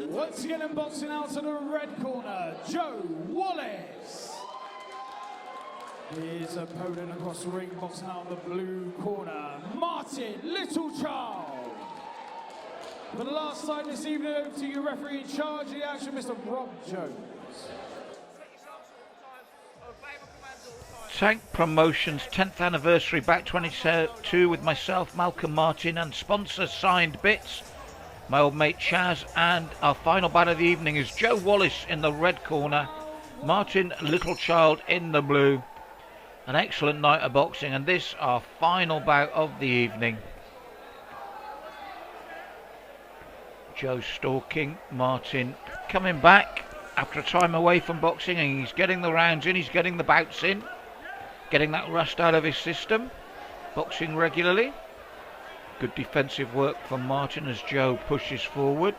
Once again unboxing out to the red corner, Joe Wallace. His opponent across the ring, boxing out the blue corner, Martyn Littlechild. For the last time this evening, over to your referee in charge of the action, Mr. Rob Jones. Tank Promotions 10th anniversary, back 22 with myself, Malcolm Martin, and sponsor signed bits, my old mate Chaz. And our final bout of the evening is Joe Wallace in the red corner, Martyn Littlechild in the blue. An excellent night of boxing, and this our final bout of the evening. Joe stalking, Martyn coming back after a time away from boxing, and he's getting the rounds in, he's getting the bouts in, getting that rust out of his system, boxing regularly. Good defensive work from Martyn as Joe pushes forward.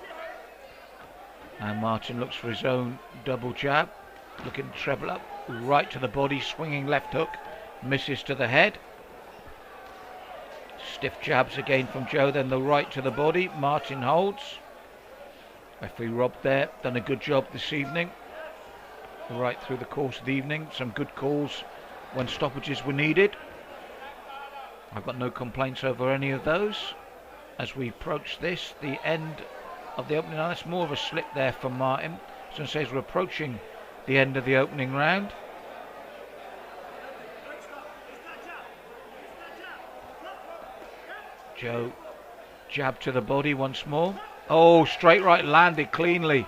And Martyn looks for his own double jab, looking to treble up, right to the body, swinging left hook, misses to the head. Stiff jabs again from Joe, then the right to the body, Martyn holds. Referee Rob there, done a good job this evening. Right through the course of the evening, some good calls when stoppages were needed. I've got no complaints over any of those. As we approach this, the end of the opening, that's more of a slip there from Martyn. So it says we're approaching the end of the opening round. Joe jab to the body once more. Oh, straight right landed cleanly.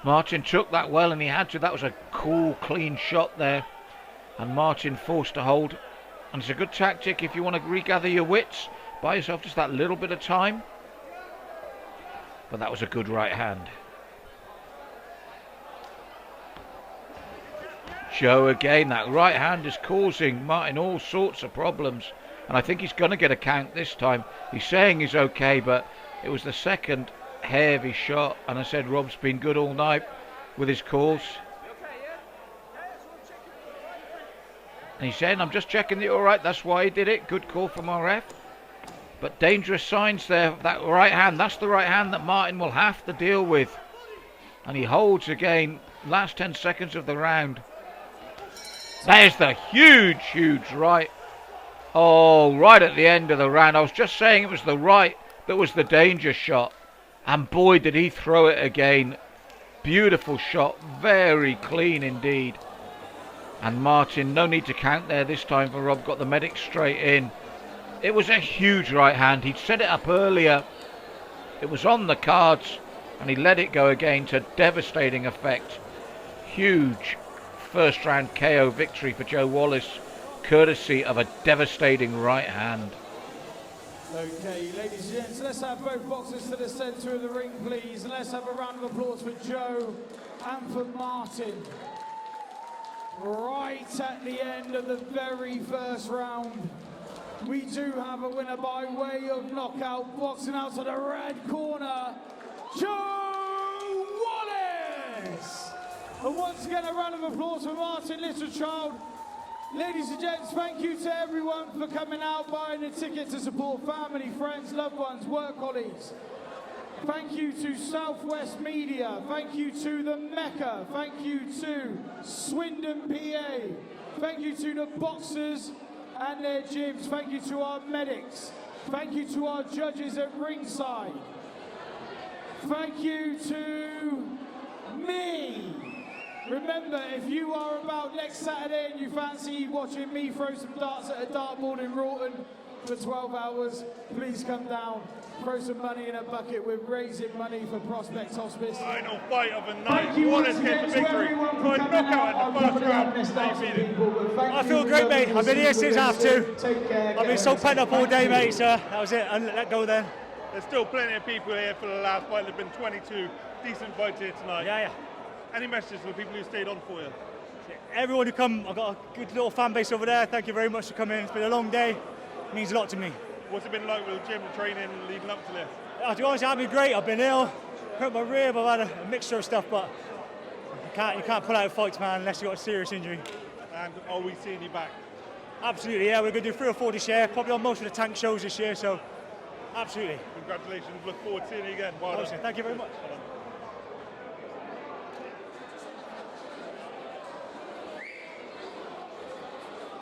Martyn took that well, and he had to. That was a cool, clean shot there. And Martyn forced to hold. And it's a good tactic if you want to regather your wits. Buy yourself just that little bit of time. But that was a good right hand. Joe again, that right hand is causing Martyn all sorts of problems. And I think he's going to get a count this time. He's saying he's okay, but it was the second heavy shot. And I said Rob's been good all night with his calls. And he's saying, I'm just checking that you're all right. That's why he did it. Good call from our ref. But dangerous signs there. That right hand, that's the right hand that Martyn will have to deal with. And he holds again. Last 10 seconds of the round. There's the huge, huge right. Oh, right at the end of the round. I was just saying it was the right that was the danger shot. And boy, did he throw it again. Beautiful shot. Very clean indeed. And Martyn, no need to count there this time for Rob, got the medic straight in. It was a huge right hand. He'd set it up earlier. It was on the cards, and he let it go again to devastating effect. Huge first round KO victory for Joe Wallace, courtesy of a devastating right hand. Okay, ladies and gents, let's have both boxers to the centre of the ring, please. And let's have a round of applause for Joe and for Martyn. Right at the end of the very first round, we do have a winner by way of knockout, boxing out to the red corner, Joe Wallace! And once again, a round of applause for Martyn Littlechild. Ladies and gents, thank you to everyone for coming out, buying a ticket to support family, friends, loved ones, work colleagues. Thank you to Southwest Media. Thank you to the Mecca. Thank you to Swindon PA. Thank you to the boxers and their gyms. Thank you to our medics. Thank you to our judges at ringside. Thank you to me. Remember, if you are about next Saturday and you fancy watching me throw some darts at a dartboard in Rawton for 12 hours, please come down. Throw some money in a bucket. We're raising money for Prospect Hospice. Final fight of the night. Wallace gets the victory. By knockout in the first round. I feel great, mate. I've been here since half two. I've been so pent up all day, mate. So that was it. I let go then. There's still plenty of people here for the last fight. There've been 22 decent fights here tonight. Yeah. Any messages for the people who stayed on for you? Everyone who come, I've got a good little fan base over there. Thank you very much for coming. It's been a long day. It means a lot to me. What's it been like with the gym training leading up to this? To be honest, I've been great. I've been ill, hurt my rib. I've had a mixture of stuff, but you can't pull out fights, man, unless you've got a serious injury. And are we seeing you back? Absolutely, yeah. We're going to do 3 or 4 this year, probably on most of the tank shows this year, so absolutely. Congratulations. Look forward to seeing you again. Well done. Thank you very much.